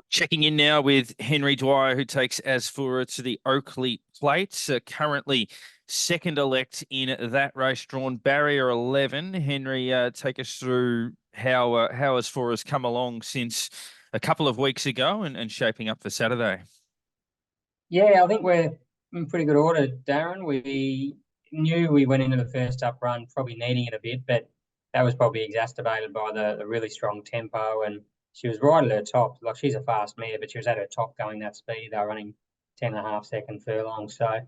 Checking in now with Henry Dwyer, who takes Asfoora to the Oakleigh Plate. Currently second elect in that race, drawn barrier 11. Henry, take us through how Asfoora's come along since a couple of weeks ago and shaping up for Saturday. Yeah, I think we're in pretty good order, Darren. We knew we went into the first up run probably needing it a bit, but that was probably exacerbated by the really strong tempo. And she was right at her top. Like, she's a fast mare, but she was at her top going that speed. They were running 10.5 second furlong. So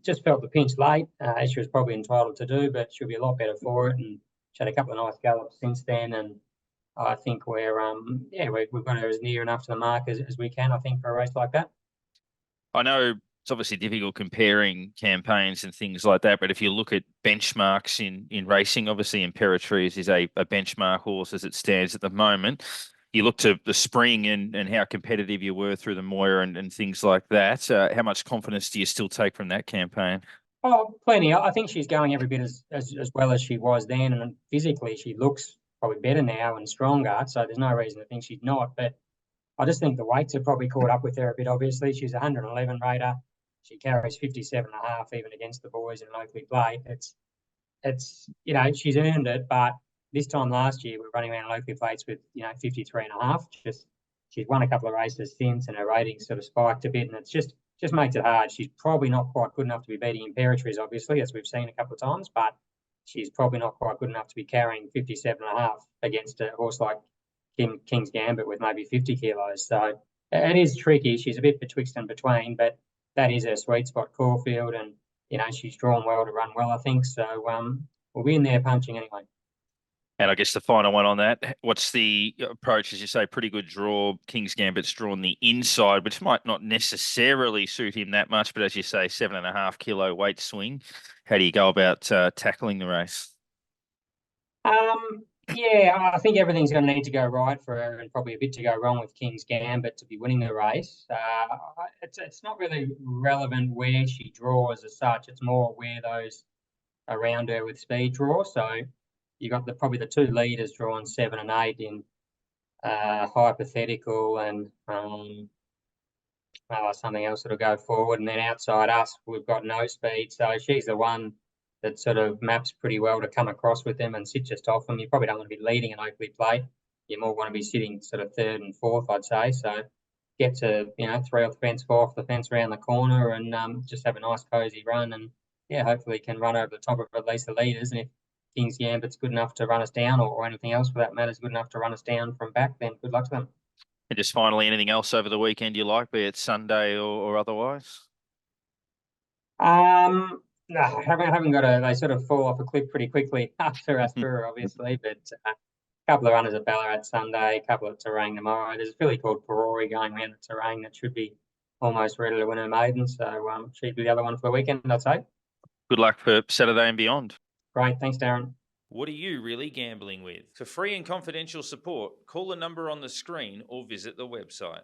just felt the pinch late, as she was probably entitled to do, but she'll be a lot better for it. And she had a couple of nice gallops since then. And I think we've got her as near enough to the mark as we can, I think, for a race like that. I know it's obviously difficult comparing campaigns and things like that, but if you look at benchmarks in racing, obviously Imperatrice is a benchmark horse as it stands at the moment. You look to the spring and how competitive you were through the Moir and things like that. How much confidence do you still take from that campaign? Oh, plenty. I think she's going every bit as well as she was then, and physically she looks probably better now and stronger. So there's no reason to think she's not. But I just think the weights have probably caught up with her a bit. Obviously, she's a 111 rater. She carries 57.5 even against the boys in Oakleigh Plate. It's she's earned it. But this time last year we were running around Oakleigh Plates with 53.5. Just she's won a couple of races since, and her ratings sort of spiked a bit, and it's just makes it hard. She's probably not quite good enough to be beating Imperatrice, obviously, as we've seen a couple of times, but she's probably not quite good enough to be carrying 57.5 against a horse like King's Gambit with maybe 50 kilos. So it is tricky. She's a bit betwixt and between, but that is her sweet spot, Caulfield, and she's drawn well to run well, I think. So we'll be in there punching anyway. And I guess the final one on that, what's the approach? As you say, pretty good draw. King's Gambit's drawn the inside, which might not necessarily suit him that much, but as you say, 7.5 kilo weight swing. How do you go about tackling the race? Yeah, I think everything's going to need to go right for her, and probably a bit to go wrong with King's Gambit to be winning the race. It's not really relevant where she draws as such. It's more where those around her with speed draw. So you got probably the two leaders drawing 7 and 8 in hypothetical, and something else that'll go forward. And then outside us, we've got no speed. So she's the one that sort of maps pretty well to come across with them and sit just off them. You probably don't want to be leading an Oakleigh Plate. You more want to be sitting sort of third and fourth, I'd say. So get to, three off the fence, four off the fence around the corner, and just have a nice cozy run. And yeah, hopefully can run over the top of at least the leaders. And if King's Gambit's good enough to run us down, or anything else for that matter is good enough to run us down from back, then good luck to them. And just finally, anything else over the weekend you like, be it Sunday or otherwise? No, I haven't got a. They sort of fall off a cliff pretty quickly after Asfoora, obviously. But a couple of runners at Ballarat Sunday, a couple at Terang tomorrow. There's a filly called Perori going around at Terang that should be almost ready to win her maiden. So she'd be the other one for the weekend, I'd say. Good luck for Saturday and beyond. Great, thanks, Darren. What are you really gambling with? For free and confidential support, call the number on the screen or visit the website.